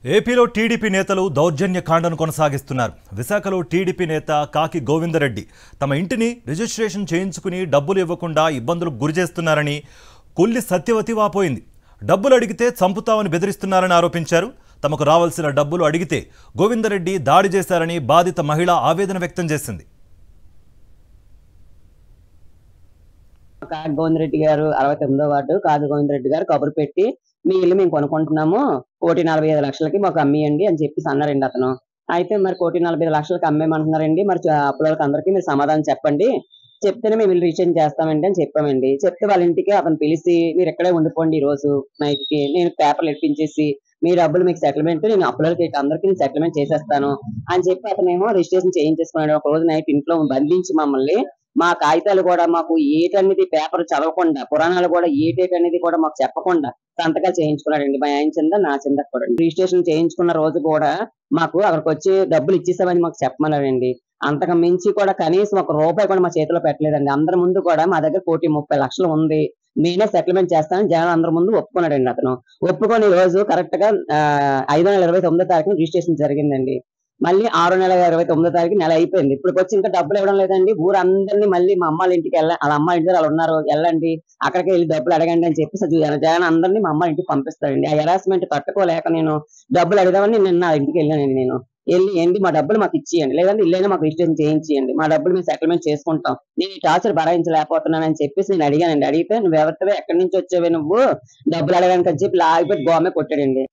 ఏపీలో టీడీపీ నేతలు దౌర్జన్య కాండను కొనసాగిస్తున్నారు. విశాఖలో టీడీపీ నేత కాకి గోవిందరెడ్డి తమ ఇంటిని రిజిస్ట్రేషన్ చేయించుకుని డబ్బులు ఇవ్వకుండా ఇబ్బందులకు గురిచేస్తున్నారని కొల్లి సత్యవతి వాపోయింది. డబ్బులు అడిగితే చంపుతామని బెదిరిస్తున్నారని ఆరోపించారు. తమకు రావాల్సిన డబ్బులు అడిగితే గోవిందరెడ్డి దాడి చేశారని బాధిత మహిళ ఆవేదన వ్యక్తం చేసింది. కాకి గోవిందరెడ్డి గారు 69వ వార్డు కాకి గోవిందరెడ్డి గారు కబురు పెట్టి మీ ఇల్లు మేము కొనుక్కుంటున్నాము 1,45,00,000కి మాకు అమ్మియండి అని చెప్పేసి అన్నారండి అతను. అయితే మరి 1,45,00,000కి అమ్మేయమంటున్నారండి, మరి అప్పులకి అందరికీ మీరు సమాధానం చెప్పండి, చెప్తేనే మేము ఇల్లు రీఛేంజ్ చేస్తామండి అని చెప్పామండి. చెప్తే వాళ్ళ ఇంటికి అతను పిలిచి మీరు ఇక్కడే ఉండిపోండి, ఈ రోజు నైట్కి నేను పేపర్లు ఎట్టించేసి మీ డబ్బులు మీకు సెటిల్మెంట్ నేను అప్పులకి అందరికీ సెటిల్మెంట్ చేసేస్తాను అని చెప్పి అతనేమో రిజిస్ట్రేషన్ చేయించేసుకున్నాడు. ఒక రోజు నైట్ ఇంట్లో బంధించి మమ్మల్ని మా కాగితాలు కూడా మాకు ఏటనేది పేపర్ చదవకుండా, పురాణాలు కూడా ఏటేటనేది కూడా మాకు చెప్పకుండా సంతకాలు చేయించుకున్నాడండి. మా ఆయన చింద నా చింద కూడా రిజిస్ట్రేషన్ చేయించుకున్న రోజు కూడా మాకు అక్కడికి వచ్చి డబ్బులు ఇచ్చేసామని మాకు చెప్పమన్నాడండి. అంతకు మించి కూడా కనీసం ₹1 కూడా మా చేతిలో పెట్టలేదండి. అందరి ముందు కూడా మా దగ్గర 1,30,00,000 ఉంది, నేనే సెటిల్మెంట్ చేస్తానని జనం అందరి ముందు ఒప్పుకున్నాడండి. అతను ఒప్పుకొని ఈ రోజు కరెక్ట్ గా 5వ నెల 29వ తారీఖున రిజిస్ట్రేషన్ జరిగిందండి. మళ్ళీ 6వ నెల 29వ తారీఖు నెల అయిపోయింది. ఇప్పుడు వచ్చి ఇంకా డబ్బులు ఇవ్వడం లేదండి. ఊరందరినీ మళ్ళీ మా అమ్మాళ్ళ ఇంటికి వాళ్ళ అమ్మ ఇంటి దగ్గర ఉన్నారు, వెళ్ళండి అక్కడికి వెళ్ళి డబ్బులు అడగండి అని చెప్పేసి జగన్ అందరినీ మా అమ్మ ఇంటికి పంపిస్తాడండి. ఆ హెరాస్మెంట్ తట్టుకోలేక నేను డబ్బులు అడిగామని నిన్న ఇంటికి వెళ్ళానండి. నేను వెళ్ళి ఏంటి మా డబ్బులు మాకు ఇచ్చేయండి, లేదంటే ఇల్లైనా మాకు రిజిస్ట్రేషన్ చేయించేయండి, మా డబ్బులు మేము సెటిల్మెంట్ చేసుకుంటాం, నేను ఈ టార్చర్ భరాయించలేకపోతున్నానని చెప్పేసి నేను అడిగానండి. అడిగితే నువ్వు ఎవరితో ఎక్కడి నుంచి వచ్చావే, నువ్వు డబ్బులు అడగడానికి అని చెప్పి లాగిపోయి గోమే కొట్టాడండి.